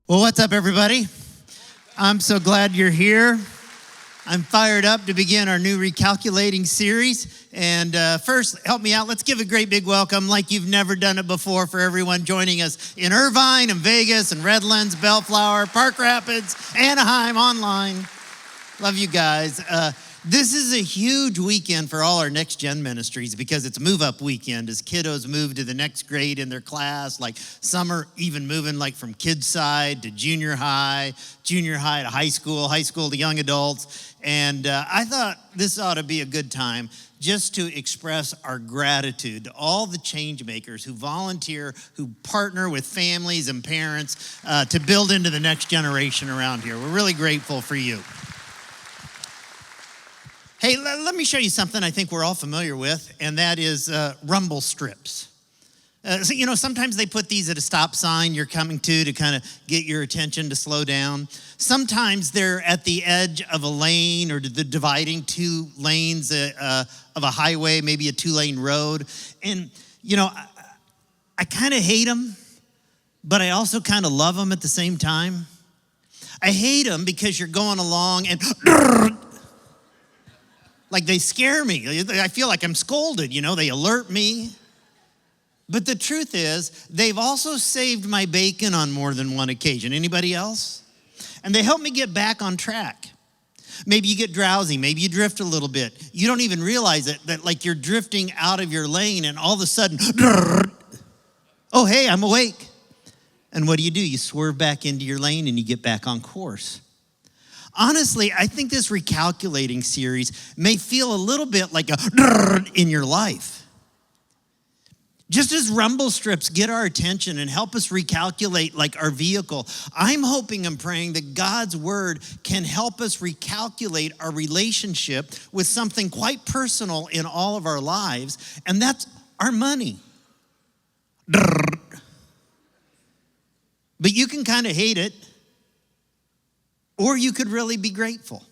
Well, what's up, everybody? I'm so glad you're here. I'm fired up to begin our new recalculating series. And first, help me out. Let's give a great big welcome like you've never done it before for everyone joining us in Irvine and Vegas and Redlands, Bellflower, Park Rapids, Anaheim, online. Love you guys. This is a huge weekend for all our next gen ministries because it's move up weekend as kiddos move to the next grade in their class. Like some are even moving like from kids side to junior high to high school to young adults. And I thought this ought to be a good time just to express our gratitude to all the change makers who volunteer, who partner with families and parents to build into the next generation around here. We're really grateful for you. Hey, let me show you something I think we're all familiar with, and that is rumble strips. So, sometimes they put these at a stop sign you're coming to kind of get your attention to slow down. Sometimes they're at the edge of a lane or the dividing two lanes of a highway, maybe a two-lane road. And, I kind of hate them, but I also kind of love them at the same time. I hate them because you're going along and like they scare me. I feel like I'm scolded, they alert me. But the truth is, they've also saved my bacon on more than one occasion. Anybody else? And they help me get back on track. Maybe you get drowsy, maybe you drift a little bit. You don't even realize it, that like you're drifting out of your lane and all of a sudden, oh, hey, I'm awake. And what do? You swerve back into your lane and you get back on course. Honestly, I think this recalculating series may feel a little bit like a in your life. Just as rumble strips get our attention and help us recalculate like our vehicle, I'm hoping and praying that God's word can help us recalculate our relationship with something quite personal in all of our lives, and that's our money. But you can kind of hate it. Or you could really be grateful.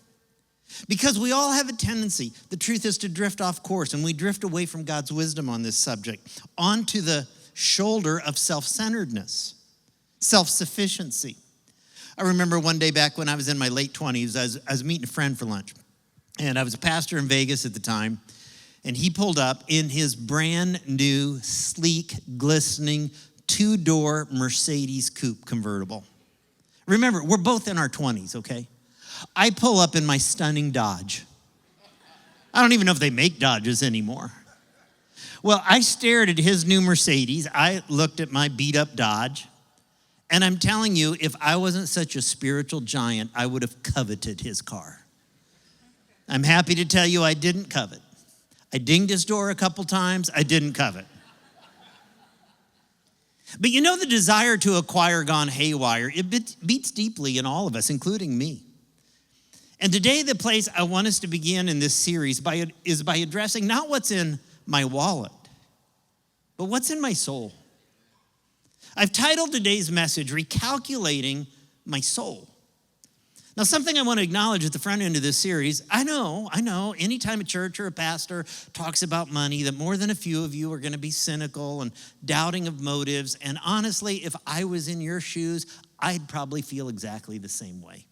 Because we all have a tendency, the truth is, to drift off course, and we drift away from God's wisdom on this subject, onto the shoulder of self-centeredness, self-sufficiency. I remember one day back when I was in my late 20s, I was meeting a friend for lunch. And I was a pastor in Vegas at the time, and he pulled up in his brand new, sleek, glistening, two-door Mercedes coupe convertible. Remember, we're both in our 20s, okay? I pull up in my stunning Dodge. I don't even know if they make Dodges anymore. Well, I stared at his new Mercedes. I looked at my beat-up Dodge. And I'm telling you, if I wasn't such a spiritual giant, I would have coveted his car. I'm happy to tell you I didn't covet. I dinged his door a couple times. I didn't covet. But the desire to acquire gone haywire. It beats deeply in all of us, including me. And today, the place I want us to begin in this series is by addressing not what's in my wallet, but what's in my soul. I've titled today's message, Recalculating My Soul. Now, something I want to acknowledge at the front end of this series, I know, anytime a church or a pastor talks about money, that more than a few of you are going to be cynical and doubting of motives. And honestly, if I was in your shoes, I'd probably feel exactly the same way.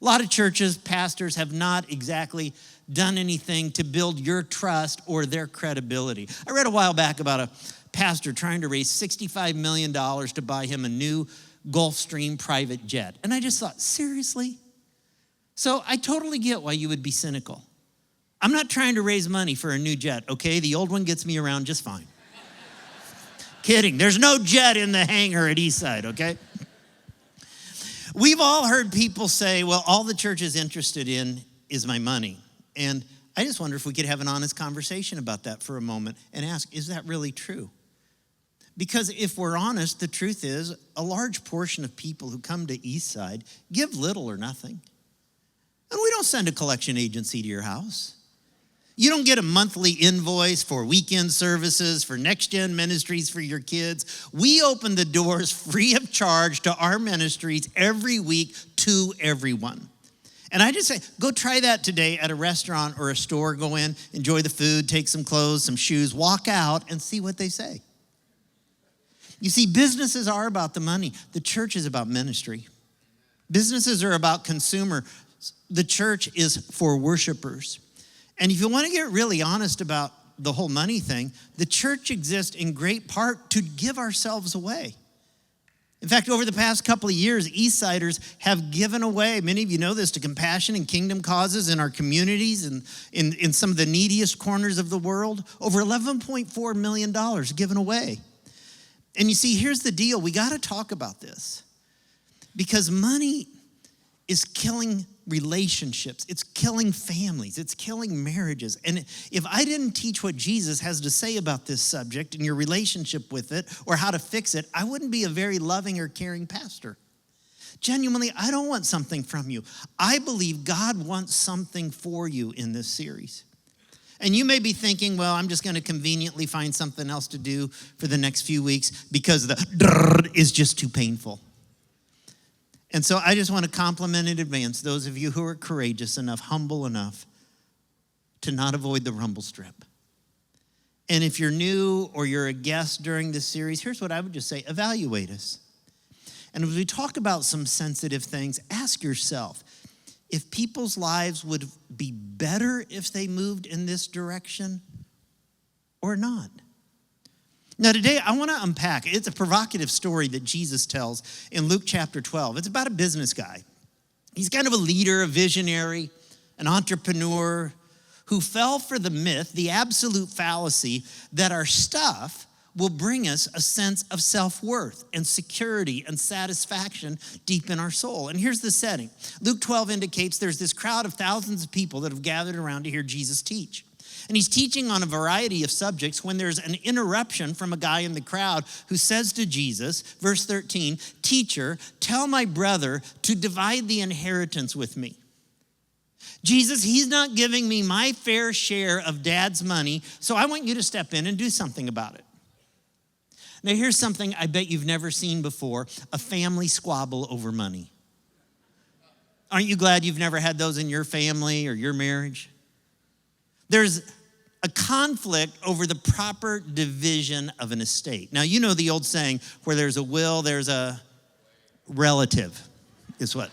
A lot of churches, pastors have not exactly done anything to build your trust or their credibility. I read a while back about a pastor trying to raise $65 million to buy him a new Gulfstream private jet. And I just thought, seriously? So I totally get why you would be cynical. I'm not trying to raise money for a new jet, okay? The old one gets me around just fine. Kidding. There's no jet in the hangar at Eastside, okay? We've all heard people say, well, all the church is interested in is my money. And I just wonder if we could have an honest conversation about that for a moment and ask, is that really true? Because if we're honest, the truth is a large portion of people who come to Eastside give little or nothing. And we don't send a collection agency to your house. You don't get a monthly invoice for weekend services, for next-gen ministries for your kids. We open the doors free of charge to our ministries every week to everyone. And I just say, go try that today at a restaurant or a store. Go in, enjoy the food, take some clothes, some shoes, walk out, and see what they say. You see, businesses are about the money. The church is about ministry. Businesses are about consumer. The church is for worshipers. And if you want to get really honest about the whole money thing, the church exists in great part to give ourselves away. In fact, over the past couple of years, Eastsiders have given away, many of you know this, to compassion and kingdom causes in our communities and in some of the neediest corners of the world. Over $11.4 million given away. And you see, here's the deal. We got to talk about this because money is killing relationships. It's killing families. It's killing marriages. And if I didn't teach what Jesus has to say about this subject and your relationship with it or how to fix it, I wouldn't be a very loving or caring pastor. Genuinely, I don't want something from you. I believe God wants something for you in this series. And you may be thinking, well, I'm just going to conveniently find something else to do for the next few weeks because the is just too painful. And so I just want to compliment in advance those of you who are courageous enough, humble enough to not avoid the rumble strip. And if you're new or you're a guest during this series, here's what I would just say, evaluate us. And as we talk about some sensitive things, ask yourself, if people's lives would be better if they moved in this direction or not. Now today I want to unpack, it's a provocative story that Jesus tells in Luke chapter 12. It's about a business guy. He's kind of a leader, a visionary, an entrepreneur who fell for the myth, the absolute fallacy that our stuff will bring us a sense of self-worth and security and satisfaction deep in our soul. And here's the setting. Luke 12 indicates there's this crowd of thousands of people that have gathered around to hear Jesus teach. And he's teaching on a variety of subjects when there's an interruption from a guy in the crowd who says to Jesus, verse 13, "Teacher, tell my brother to divide the inheritance with me." Jesus, he's not giving me my fair share of dad's money, so I want you to step in and do something about it. Now, here's something I bet you've never seen before, a family squabble over money. Aren't you glad you've never had those in your family or your marriage? There's a conflict over the proper division of an estate. Now, you know the old saying, where there's a will, there's a relative, is what?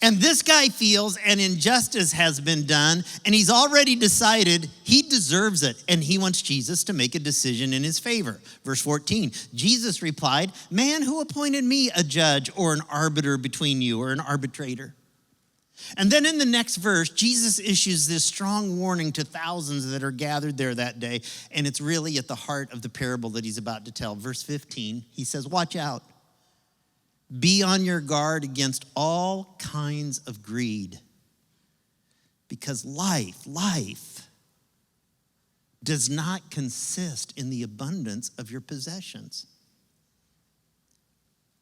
And this guy feels an injustice has been done, and he's already decided he deserves it, and he wants Jesus to make a decision in his favor. Verse 14, Jesus replied, "Man, who appointed me a judge or an arbiter between you, or an arbitrator?" And then in the next verse, Jesus issues this strong warning to thousands that are gathered there that day, and it's really at the heart of the parable that he's about to tell. Verse 15, he says, "Watch out. Be on your guard against all kinds of greed, because life does not consist in the abundance of your possessions."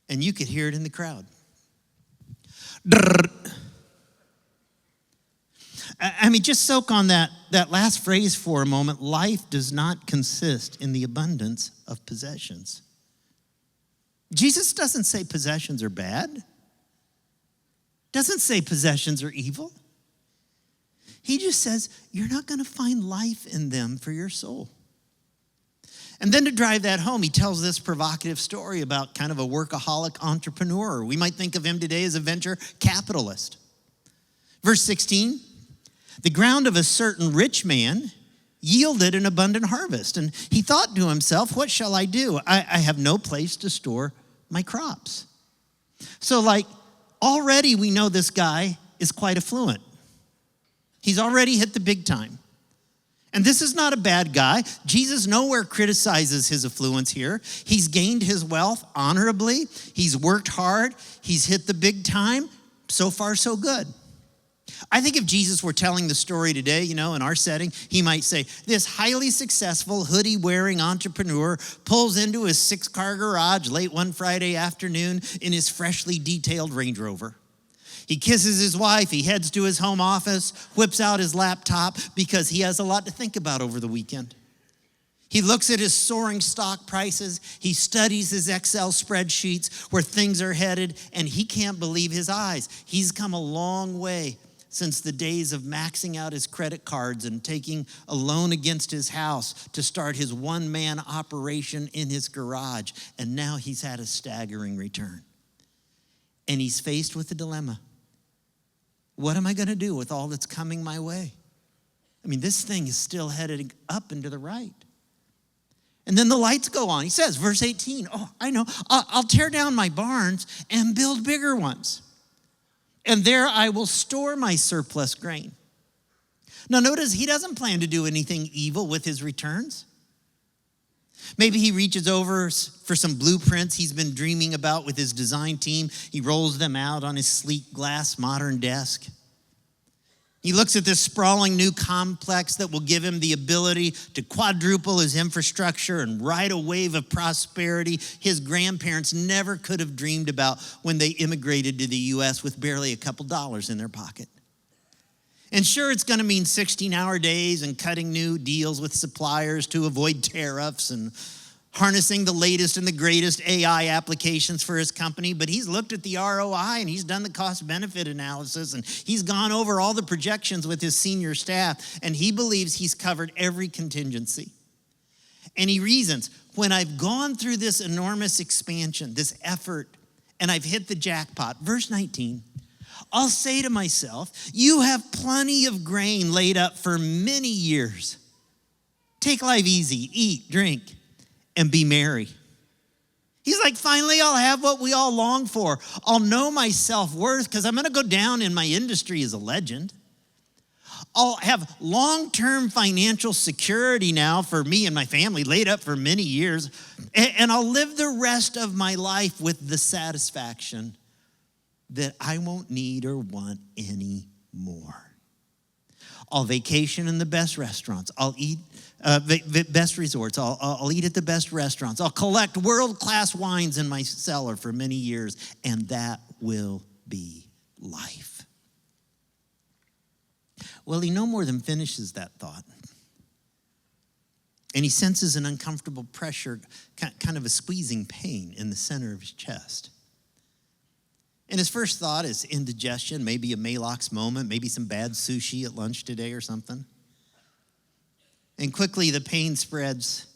And you could hear it in the crowd. I mean, just soak on that last phrase for a moment. Life does not consist in the abundance of possessions. Jesus doesn't say possessions are bad. Doesn't say possessions are evil. He just says you're not going to find life in them for your soul. And then to drive that home, he tells this provocative story about kind of a workaholic entrepreneur. We might think of him today as a venture capitalist. Verse 16, "The ground of a certain rich man yielded an abundant harvest. And he thought to himself, what shall I do? I have no place to store my crops." So already we know this guy is quite affluent. He's already hit the big time. And this is not a bad guy. Jesus nowhere criticizes his affluence here. He's gained his wealth honorably. He's worked hard. He's hit the big time. So far, so good. I think if Jesus were telling the story today, in our setting, he might say, this highly successful hoodie-wearing entrepreneur pulls into his 6-car garage late one Friday afternoon in his freshly detailed Range Rover. He kisses his wife, he heads to his home office, whips out his laptop because he has a lot to think about over the weekend. He looks at his soaring stock prices, he studies his Excel spreadsheets where things are headed, and he can't believe his eyes. He's come a long way since the days of maxing out his credit cards and taking a loan against his house to start his one-man operation in his garage. And now he's had a staggering return. And he's faced with a dilemma. What am I going to do with all that's coming my way? I mean, this thing is still headed up and to the right. And then the lights go on. He says, verse 18, I know, I'll tear down my barns and build bigger ones. And there I will store my surplus grain. Now notice, he doesn't plan to do anything evil with his returns. Maybe he reaches over for some blueprints he's been dreaming about with his design team. He rolls them out on his sleek glass modern desk. He looks at this sprawling new complex that will give him the ability to quadruple his infrastructure and ride a wave of prosperity his grandparents never could have dreamed about when they immigrated to the U.S. with barely a couple dollars in their pocket. And sure, it's going to mean 16-hour days and cutting new deals with suppliers to avoid tariffs and harnessing the latest and the greatest AI applications for his company. But he's looked at the ROI and he's done the cost-benefit analysis and he's gone over all the projections with his senior staff, and he believes he's covered every contingency. And he reasons, when I've gone through this enormous expansion, this effort, and I've hit the jackpot, verse 19, I'll say to myself, you have plenty of grain laid up for many years. Take life easy, eat, drink, and be merry. He's like, finally, I'll have what we all long for. I'll know my self-worth because I'm going to go down in my industry as a legend. I'll have long-term financial security now for me and my family, laid up for many years. And I'll live the rest of my life with the satisfaction that I won't need or want any more. I'll vacation in the best restaurants. I'll eat best resorts. I'll eat at the best restaurants. I'll collect world-class wines in my cellar for many years, and that will be life. Well, he no more than finishes that thought. And he senses an uncomfortable pressure, kind of a squeezing pain in the center of his chest. And his first thought is indigestion, maybe a Malox moment, maybe some bad sushi at lunch today or something. And quickly the pain spreads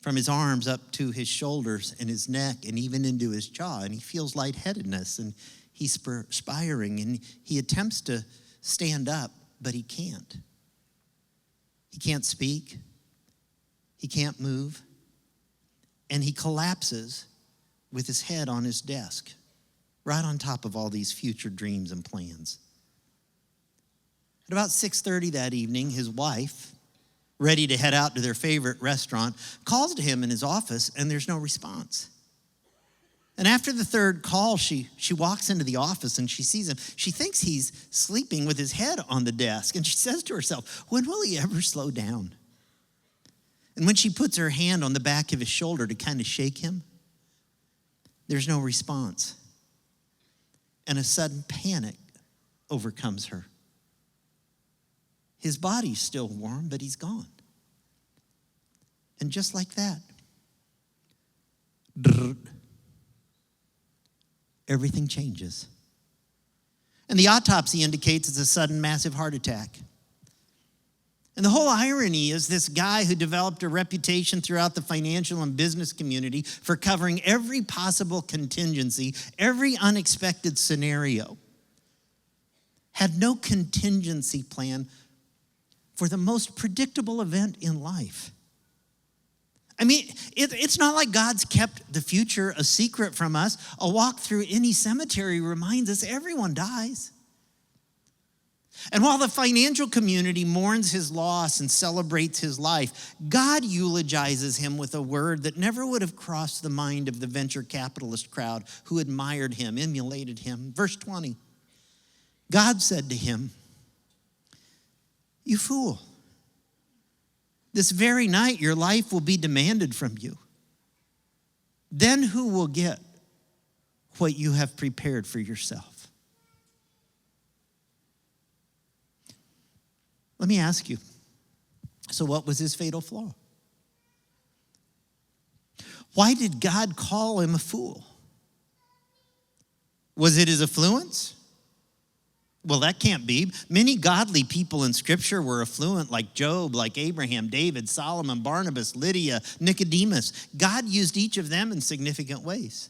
from his arms up to his shoulders and his neck and even into his jaw. And he feels lightheadedness and he's perspiring and he attempts to stand up, but he can't. He can't speak. He can't move. And he collapses with his head on his desk, right on top of all these future dreams and plans. At about 6:30 that evening, his wife, ready to head out to their favorite restaurant, calls to him in his office, and there's no response. And after the third call, she walks into the office and she sees him. She thinks he's sleeping with his head on the desk, and she says to herself, when will he ever slow down? And when she puts her hand on the back of his shoulder to kind of shake him, there's no response. And a sudden panic overcomes her. His body's still warm, but he's gone. And just like that, everything changes. And the autopsy indicates it's a sudden massive heart attack. And the whole irony is this guy who developed a reputation throughout the financial and business community for covering every possible contingency, every unexpected scenario, had no contingency plan for the most predictable event in life. I mean, it's not like God's kept the future a secret from us. A walk through any cemetery reminds us everyone dies. And while the financial community mourns his loss and celebrates his life, God eulogizes him with a word that never would have crossed the mind of the venture capitalist crowd who admired him, emulated him. Verse 20, God said to him, "You fool, this very night your life will be demanded from you. Then who will get what you have prepared for yourself?" Let me ask you, so what was his fatal flaw? Why did God call him a fool? Was it his affluence? Well, that can't be. Many godly people in Scripture were affluent, like Job, like Abraham, David, Solomon, Barnabas, Lydia, Nicodemus. God used each of them in significant ways.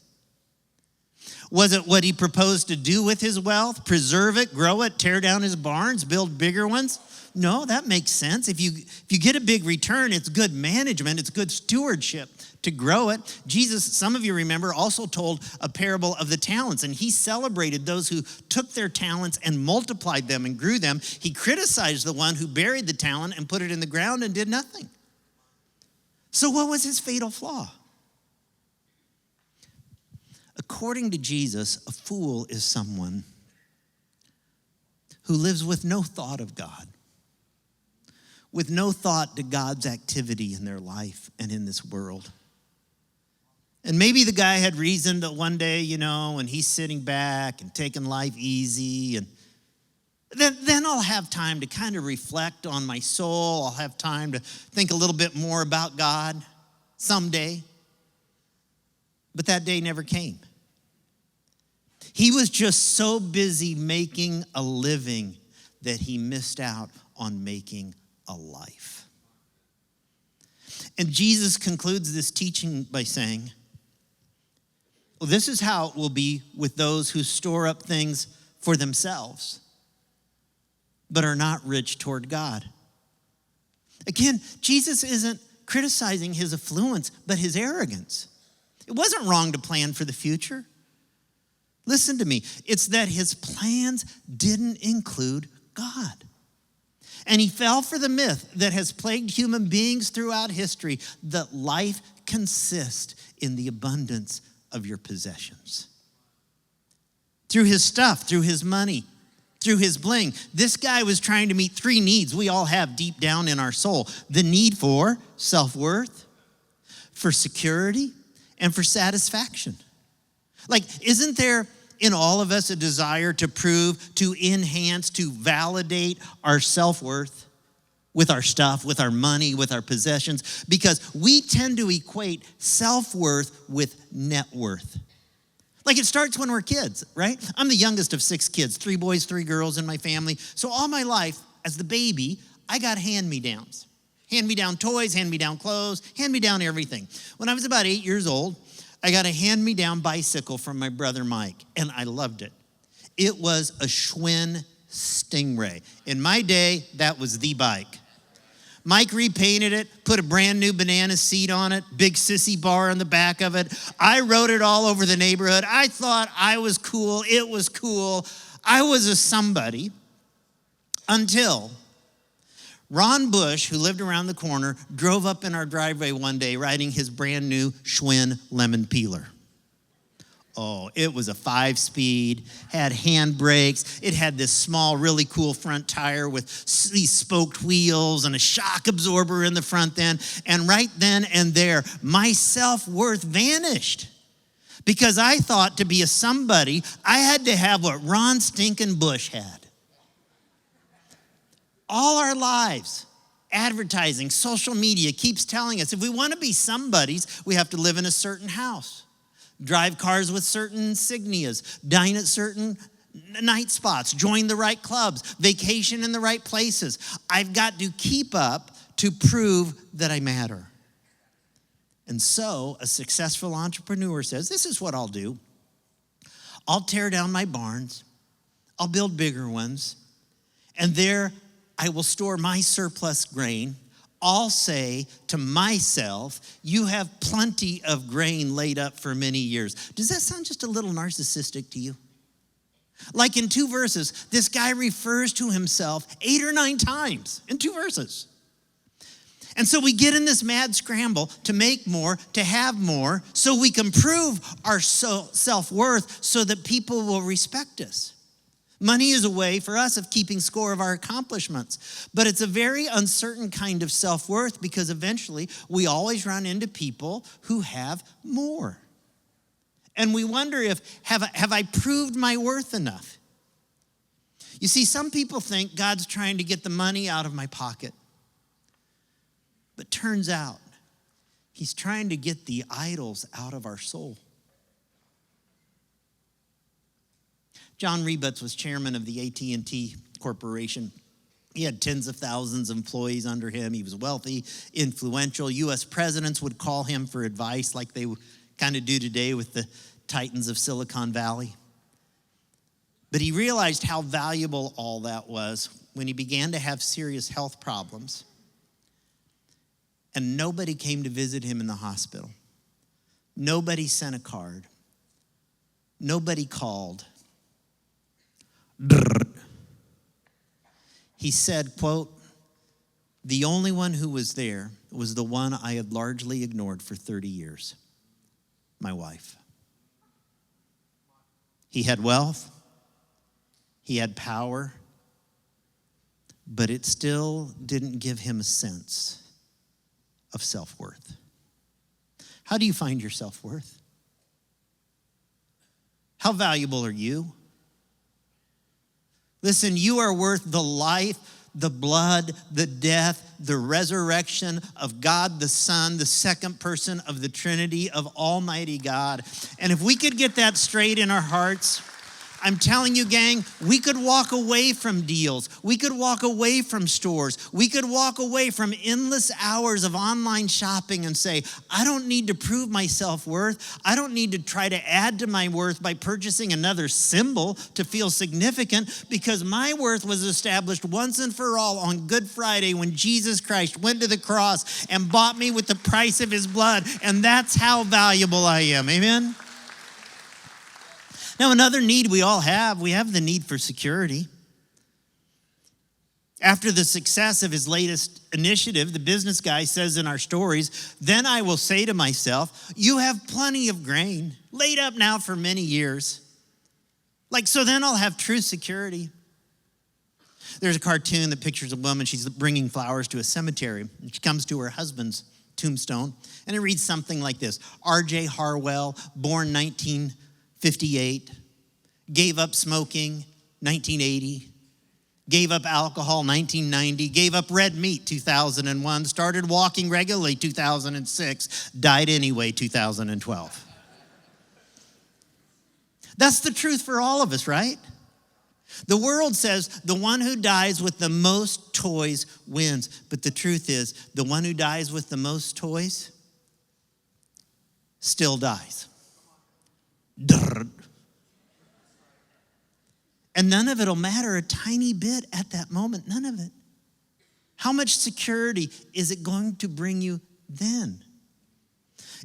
Was it what he proposed to do with his wealth? Preserve it, grow it, tear down his barns, build bigger ones? No, that makes sense. If you get a big return, it's good management, it's good stewardship to grow it. Jesus, some of you remember, also told a parable of the talents, and he celebrated those who took their talents and multiplied them and grew them. He criticized the one who buried the talent and put it in the ground and did nothing. So what was his fatal flaw? According to Jesus, a fool is someone who lives with no thought of God, with no thought to God's activity in their life and in this world. And maybe the guy had reason that one day, when he's sitting back and taking life easy, and then I'll have time to kind of reflect on my soul. I'll have time to think a little bit more about God someday. But that day never came. He was just so busy making a living that he missed out on making a life. And Jesus concludes this teaching by saying, well, this is how it will be with those who store up things for themselves, but are not rich toward God. Again, Jesus isn't criticizing his affluence, but his arrogance. It wasn't wrong to plan for the future. Listen to me. It's that his plans didn't include God. And he fell for the myth that has plagued human beings throughout history, that life consists in the abundance of your possessions. Through his stuff, through his money, through his bling. This guy was trying to meet three needs we all have deep down in our soul. The need for self-worth, for security, and for satisfaction. Like, isn't there in all of us a desire to prove, to enhance, to validate our self-worth with our stuff, with our money, with our possessions? Because we tend to equate self-worth with net worth. Like, it starts when we're kids, right? I'm the youngest of 6 kids, 3 boys, 3 girls in my family. So all my life, as the baby, I got hand-me-downs. Hand-me-down toys, hand-me-down clothes, hand-me-down everything. When I was about 8 years old, I got a hand-me-down bicycle from my brother Mike, and I loved it. It was a Schwinn Stingray. In my day, that was the bike. Mike repainted it, put a brand new banana seat on it, big sissy bar on the back of it. I rode it all over the neighborhood. I thought I was cool. It was cool. I was a somebody until Ron Bush, who lived around the corner, drove up in our driveway one day riding his brand new Schwinn lemon peeler. Oh, it was a 5-speed, had hand brakes. It had this small, really cool front tire with these spoked wheels and a shock absorber in the front end. And right then and there, my self-worth vanished. Because I thought to be a somebody, I had to have what Ron Stinkin' Bush had. All our lives, advertising, social media keeps telling us if we want to be somebodies, we have to live in a certain house, drive cars with certain insignias, dine at certain night spots, join the right clubs, vacation in the right places. I've got to keep up to prove that I matter. And so a successful entrepreneur says, this is what I'll do. I'll tear down my barns. I'll build bigger ones. And there I will store my surplus grain. I'll say to myself, you have plenty of grain laid up for many years. Does that sound just a little narcissistic to you? Like in 2 verses, this guy refers to himself 8 or 9 times in 2 verses. And so we get in this mad scramble to make more, to have more, so we can prove our self-worth so that people will respect us. Money is a way for us of keeping score of our accomplishments, but it's a very uncertain kind of self-worth because eventually we always run into people who have more. And we wonder if, have I proved my worth enough? You see, some people think God's trying to get the money out of my pocket. But turns out, he's trying to get the idols out of our soul. John Rebutz was chairman of the AT&T Corporation. He had tens of thousands of employees under him. He was wealthy, influential. U.S. presidents would call him for advice like they kind of do today with the titans of Silicon Valley. But he realized how valuable all that was when he began to have serious health problems. And nobody came to visit him in the hospital. Nobody sent a card. Nobody called. He said, quote, "The only one who was there was the one I had largely ignored for 30 years, my wife." He had wealth, he had power, but it still didn't give him a sense of self-worth. How do you find your self-worth? How valuable are you? Listen, you are worth the life, the blood, the death, the resurrection of God the Son, the second person of the Trinity of Almighty God. And if we could get that straight in our hearts, I'm telling you, gang, we could walk away from deals. We could walk away from stores. We could walk away from endless hours of online shopping and say, I don't need to prove my self-worth. I don't need to try to add to my worth by purchasing another symbol to feel significant, because my worth was established once and for all on Good Friday when Jesus Christ went to the cross and bought me with the price of his blood. And that's how valuable I am. Amen? Now, another need we all have, we have the need for security. After the success of his latest initiative, the business guy says in our stories, "Then I will say to myself, you have plenty of grain laid up now for many years. So then I'll have true security." There's a cartoon that pictures a woman. She's bringing flowers to a cemetery. She comes to her husband's tombstone, and it reads something like this: R.J. Harwell, born 1958, gave up smoking 1980, gave up alcohol 1990, gave up red meat 2001, started walking regularly 2006, died anyway 2012. That's the truth for all of us, right? The world says the one who dies with the most toys wins, but the truth is the one who dies with the most toys still dies. And none of it will matter a tiny bit at that moment. None of it. How much security is it going to bring you then?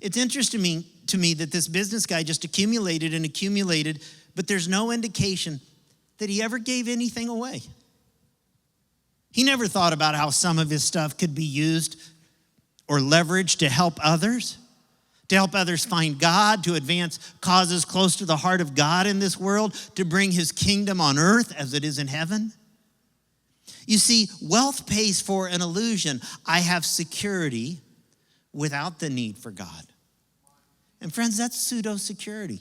It's interesting to me that this business guy just accumulated and accumulated, but there's no indication that he ever gave anything away. He never thought about how some of his stuff could be used or leveraged to help others find God, to advance causes close to the heart of God in this world, to bring his kingdom on earth as it is in heaven. You see, wealth pays for an illusion. I have security without the need for God. And friends, that's pseudo-security.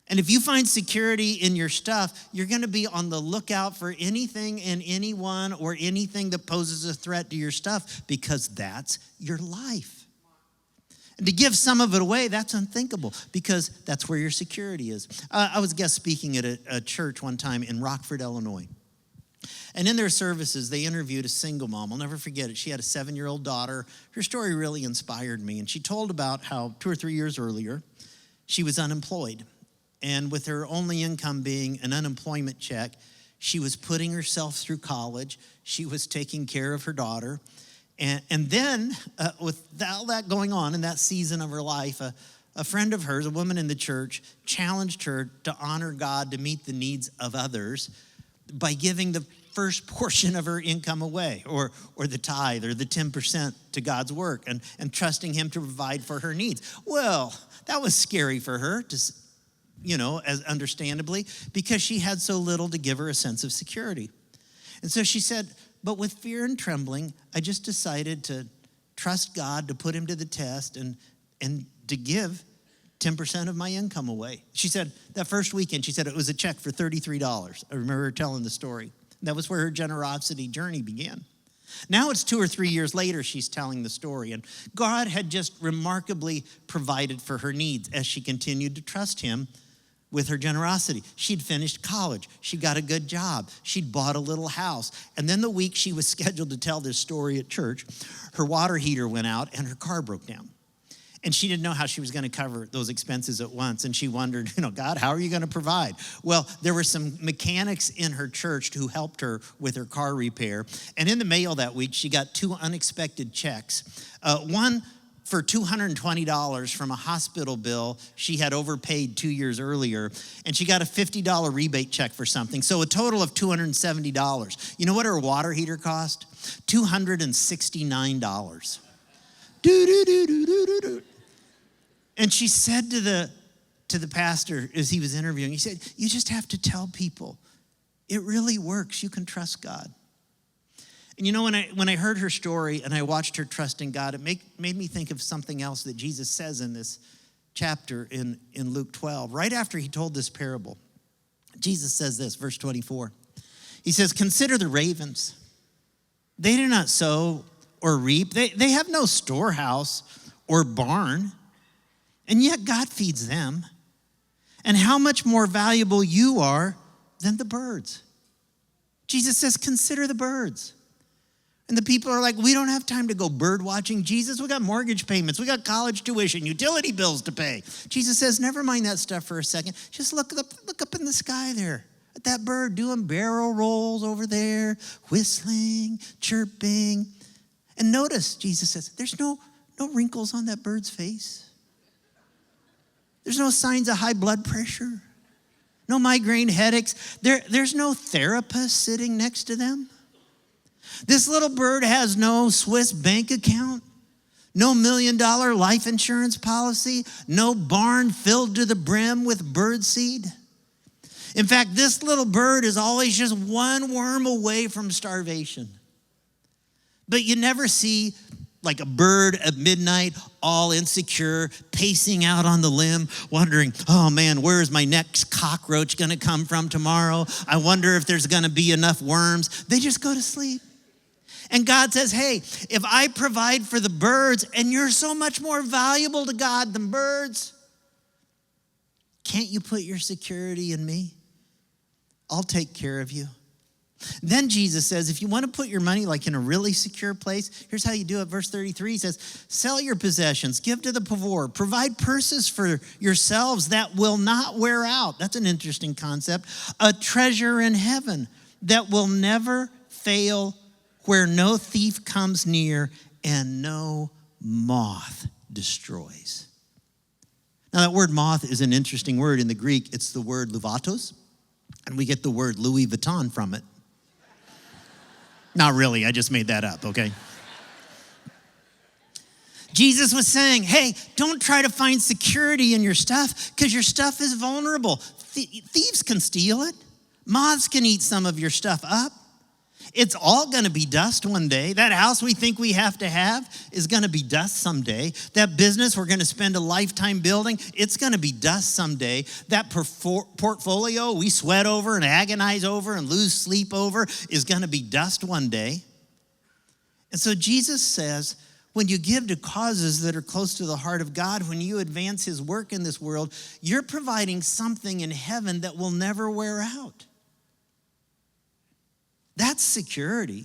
And if you find security in your stuff, you're going to be on the lookout for anything and anyone or anything that poses a threat to your stuff, because that's your life. And to give some of it away, that's unthinkable, because that's where your security is. I was guest speaking at a church one time in Rockford, Illinois. And in their services, they interviewed a single mom. I'll never forget it. She had a 7-year-old daughter. Her story really inspired me. And she told about how 2 or 3 years earlier, she was unemployed. And with her only income being an unemployment check, she was putting herself through college. She was taking care of her daughter. And then, with all that going on in that season of her life, a friend of hers, a woman in the church, challenged her to honor God, to meet the needs of others by giving the first portion of her income away, or the tithe, or the 10% to God's work, and trusting him to provide for her needs. Well, that was scary for her, as understandably, because she had so little to give her a sense of security. And so she said, but with fear and trembling, I just decided to trust God, to put him to the test, and to give 10% of my income away. She said that first weekend, she said it was a check for $33. I remember her telling the story. That was where her generosity journey began. Now it's 2 or 3 years later, she's telling the story, and God had just remarkably provided for her needs as she continued to trust him with her generosity. She'd finished college. She got a good job. She'd bought a little house. And then the week she was scheduled to tell this story at church, her water heater went out and her car broke down. And she didn't know how she was going to cover those expenses at once. And she wondered, God, how are you going to provide? Well, there were some mechanics in her church who helped her with her car repair. And in the mail that week, she got 2 unexpected checks. One for $220 from a hospital bill she had overpaid 2 years earlier. And she got a $50 rebate check for something. So a total of $270. You know what her water heater cost? $269. Do-do-do-do-do-do-do. And she said to the pastor as he was interviewing, he said, you just have to tell people, it really works. You can trust God. And when I heard her story and I watched her trust in God, it made me think of something else that Jesus says in this chapter in Luke 12. Right after he told this parable, Jesus says this, verse 24. He says, consider the ravens. They do not sow or reap. They have no storehouse or barn, and yet God feeds them. And how much more valuable you are than the birds. Jesus says, consider the birds. And the people are like, we don't have time to go bird watching, Jesus. We got mortgage payments. We got college tuition, utility bills to pay. Jesus says, never mind that stuff for a second. Just look up in the sky there at that bird doing barrel rolls over there, whistling, chirping. And notice, Jesus says, there's no wrinkles on that bird's face. There's no signs of high blood pressure, no migraine headaches. There's no therapist sitting next to them. This little bird has no Swiss bank account, no $1 million life insurance policy, no barn filled to the brim with bird seed. In fact, this little bird is always just one worm away from starvation. But you never see like a bird at midnight, all insecure, pacing out on the limb, wondering, oh man, where is my next cockroach gonna come from tomorrow? I wonder if there's gonna be enough worms. They just go to sleep. And God says, hey, if I provide for the birds and you're so much more valuable to God than birds, can't you put your security in me? I'll take care of you. Then Jesus says, if you want to put your money like in a really secure place, here's how you do it. Verse 33 he says, sell your possessions, give to the poor, provide purses for yourselves that will not wear out. That's an interesting concept. A treasure in heaven that will never fail, where no thief comes near and no moth destroys. Now that word moth is an interesting word in the Greek. It's the word louvatos, and we get the word Louis Vuitton from it. Not really, I just made that up, okay? Jesus was saying, hey, don't try to find security in your stuff because your stuff is vulnerable. Thieves can steal it. Moths can eat some of your stuff up. It's all gonna be dust one day. That house we think we have to have is gonna be dust someday. That business we're gonna spend a lifetime building, it's gonna be dust someday. That portfolio we sweat over and agonize over and lose sleep over is gonna be dust one day. And so Jesus says, when you give to causes that are close to the heart of God, when you advance his work in this world, you're providing something in heaven that will never wear out. That's security.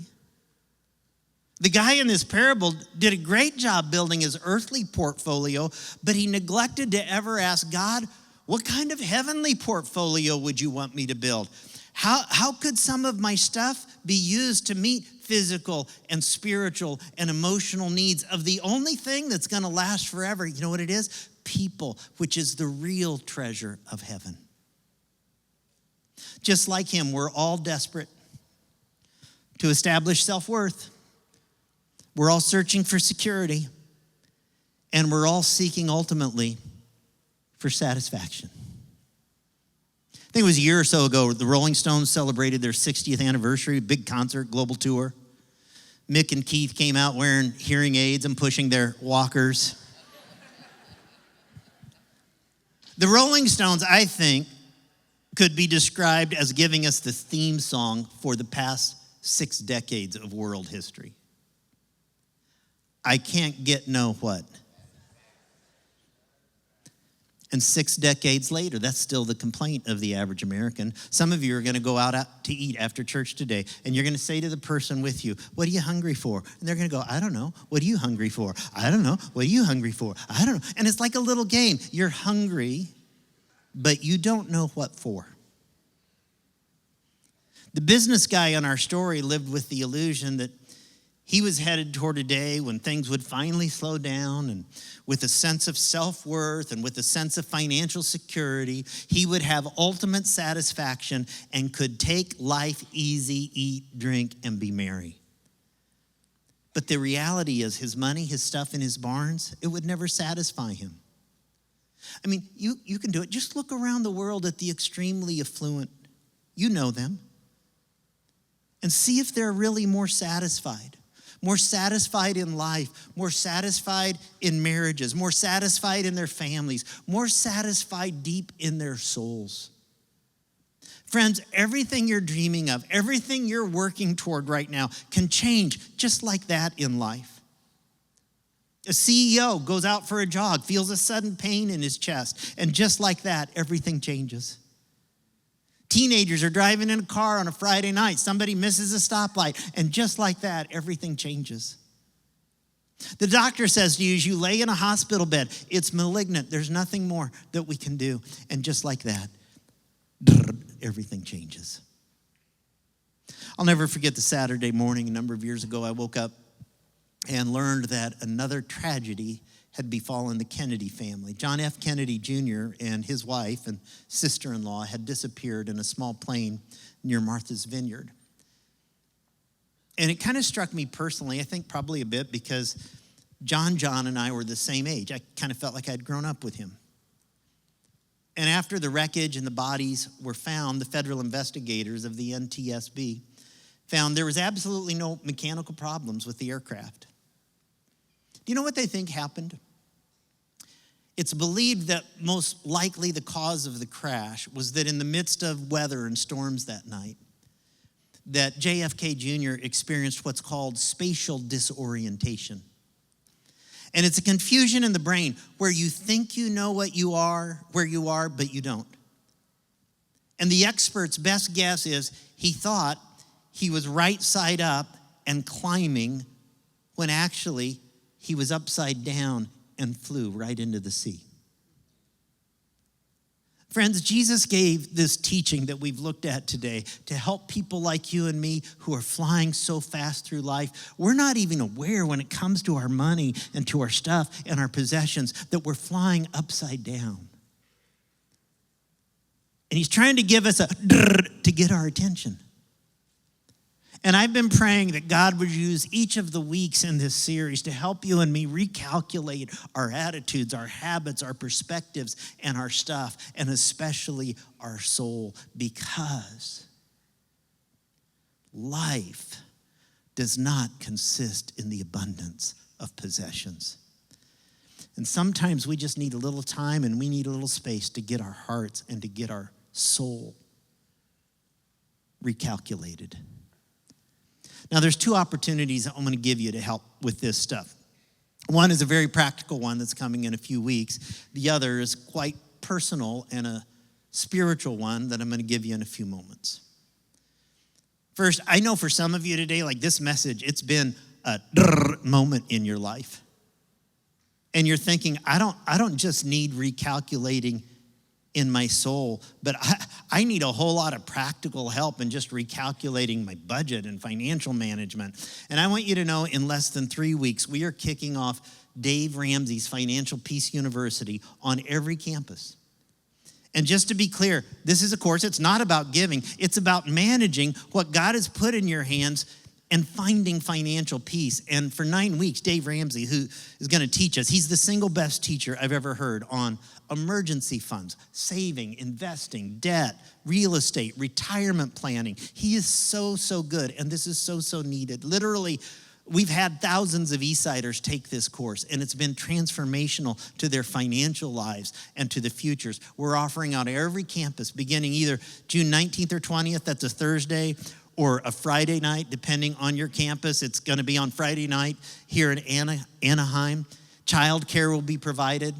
The guy in this parable did a great job building his earthly portfolio, but he neglected to ever ask God, what kind of heavenly portfolio would you want me to build? How could some of my stuff be used to meet physical and spiritual and emotional needs of the only thing that's gonna last forever? You know what it is? People, which is the real treasure of heaven. Just like him, we're all desperate to establish self-worth. We're all searching for security, and we're all seeking ultimately for satisfaction. I think it was a year or so ago, the Rolling Stones celebrated their 60th anniversary, big concert, global tour. Mick and Keith came out wearing hearing aids and pushing their walkers. The Rolling Stones, I think, could be described as giving us the theme song for the past 6 decades of world history. I can't get no what. And 6 decades later, that's still the complaint of the average American. Some of you are going to go out to eat after church today, and you're going to say to the person with you, "What are you hungry for?" And they're going to go, "I don't know. What are you hungry for?" "I don't know. What are you hungry for?" "I don't know." And it's like a little game. You're hungry, but you don't know what for. The business guy in our story lived with the illusion that he was headed toward a day when things would finally slow down, and with a sense of self-worth and with a sense of financial security, he would have ultimate satisfaction and could take life easy, eat, drink, and be merry. But the reality is his money, his stuff in his barns, it would never satisfy him. I mean, you can do it. Just look around the world at the extremely affluent. You know them. And see if they're really more satisfied in life, more satisfied in marriages, more satisfied in their families, more satisfied deep in their souls. Friends, everything you're dreaming of, everything you're working toward right now can change just like that in life. A CEO goes out for a jog, feels a sudden pain in his chest, and just like that, everything changes. Teenagers are driving in a car on a Friday night. Somebody misses a stoplight, and just like that, everything changes. The doctor says to you as you lay in a hospital bed, "It's malignant. There's nothing more that we can do." And just like that, everything changes. I'll never forget the Saturday morning a number of years ago. I woke up and learned that another tragedy had befallen the Kennedy family. John F. Kennedy Jr. and his wife and sister-in-law had disappeared in a small plane near Martha's Vineyard. And it kind of struck me personally, I think probably a bit, because John and I were the same age. I kind of felt like I'd grown up with him. And after the wreckage and the bodies were found, the federal investigators of the NTSB found there was absolutely no mechanical problems with the aircraft. Do you know what they think happened? It's believed that most likely the cause of the crash was that in the midst of weather and storms that night, that JFK Jr. experienced what's called spatial disorientation. And it's a confusion in the brain where you think you know where you are, but you don't. And the expert's best guess is he thought he was right side up and climbing when actually he was upside down and flew right into the sea. Friends, Jesus gave this teaching that we've looked at today to help people like you and me who are flying so fast through life. We're not even aware when it comes to our money and to our stuff and our possessions that we're flying upside down. And he's trying to give us a to get our attention. And I've been praying that God would use each of the weeks in this series to help you and me recalculate our attitudes, our habits, our perspectives, and our stuff, and especially our soul, because life does not consist in the abundance of possessions. And sometimes we just need a little time and we need a little space to get our hearts and to get our soul recalculated. Now, there's 2 opportunities I'm going to give you to help with this stuff. One is a very practical one that's coming in a few weeks. The other is quite personal and a spiritual one that I'm going to give you in a few moments. First, I know for some of you today, like this message, it's been a moment in your life. And you're thinking, I don't just need recalculating in my soul, but I need a whole lot of practical help in just recalculating my budget and financial management. And I want you to know in less than 3 weeks, we are kicking off Dave Ramsey's Financial Peace University on every campus. And just to be clear, this is a course, it's not about giving, it's about managing what God has put in your hands and finding financial peace. And for 9 weeks, Dave Ramsey, who is going to teach us, he's the single best teacher I've ever heard on emergency funds, saving, investing, debt, real estate, retirement planning. He is so good, and this is so needed. Literally, we've had thousands of Eastsiders take this course, and it's been transformational to their financial lives and to the futures. We're offering out every campus beginning either June 19th or 20th, that's a Thursday, or a Friday night, depending on your campus. It's going to be on Friday night here in Anaheim. Childcare will be provided.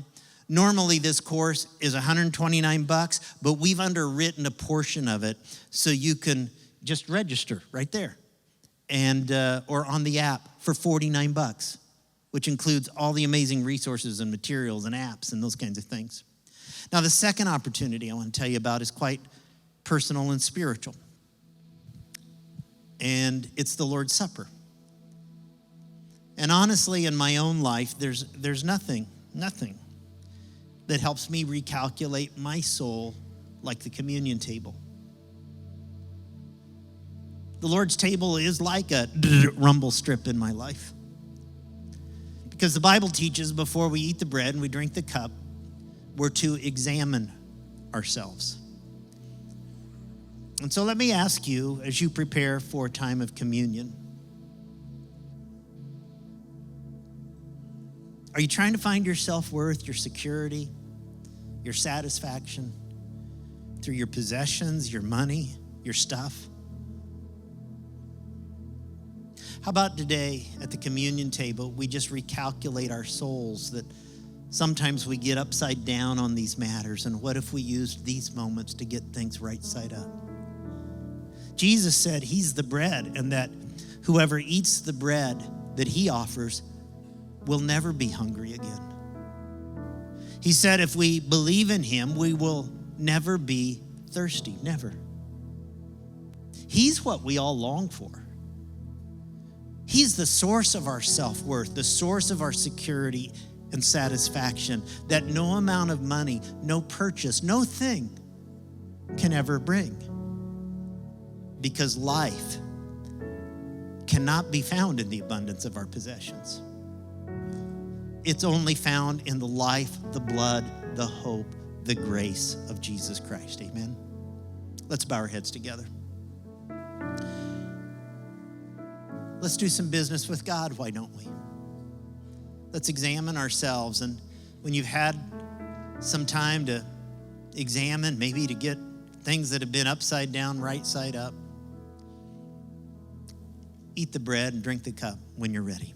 Normally this course is $129, but we've underwritten a portion of it so you can just register right there and or on the app for $49, which includes all the amazing resources and materials and apps and those kinds of things. Now, the second opportunity I want to tell you about is quite personal and spiritual. And it's the Lord's Supper. And honestly, in my own life, there's nothing that helps me recalculate my soul like the communion table. The Lord's table is like a rumble strip in my life. Because the Bible teaches before we eat the bread and we drink the cup, we're to examine ourselves. And so let me ask you, as you prepare for a time of communion, are you trying to find your self-worth, your security, your satisfaction through your possessions, your money, your stuff? How about today at the communion table, we just recalculate our souls, that sometimes we get upside down on these matters, and what if we used these moments to get things right side up? Jesus said he's the bread, and that whoever eats the bread that he offers will never be hungry again. He said if we believe in him, we will never be thirsty, never. He's what we all long for. He's the source of our self-worth, the source of our security and satisfaction that no amount of money, no purchase, no thing can ever bring. Because life cannot be found in the abundance of our possessions. It's only found in the life, the blood, the hope, the grace of Jesus Christ. Amen. Let's bow our heads together. Let's do some business with God, why don't we? Let's examine ourselves, and when you've had some time to examine, maybe to get things that have been upside down, right side up, eat the bread and drink the cup when you're ready.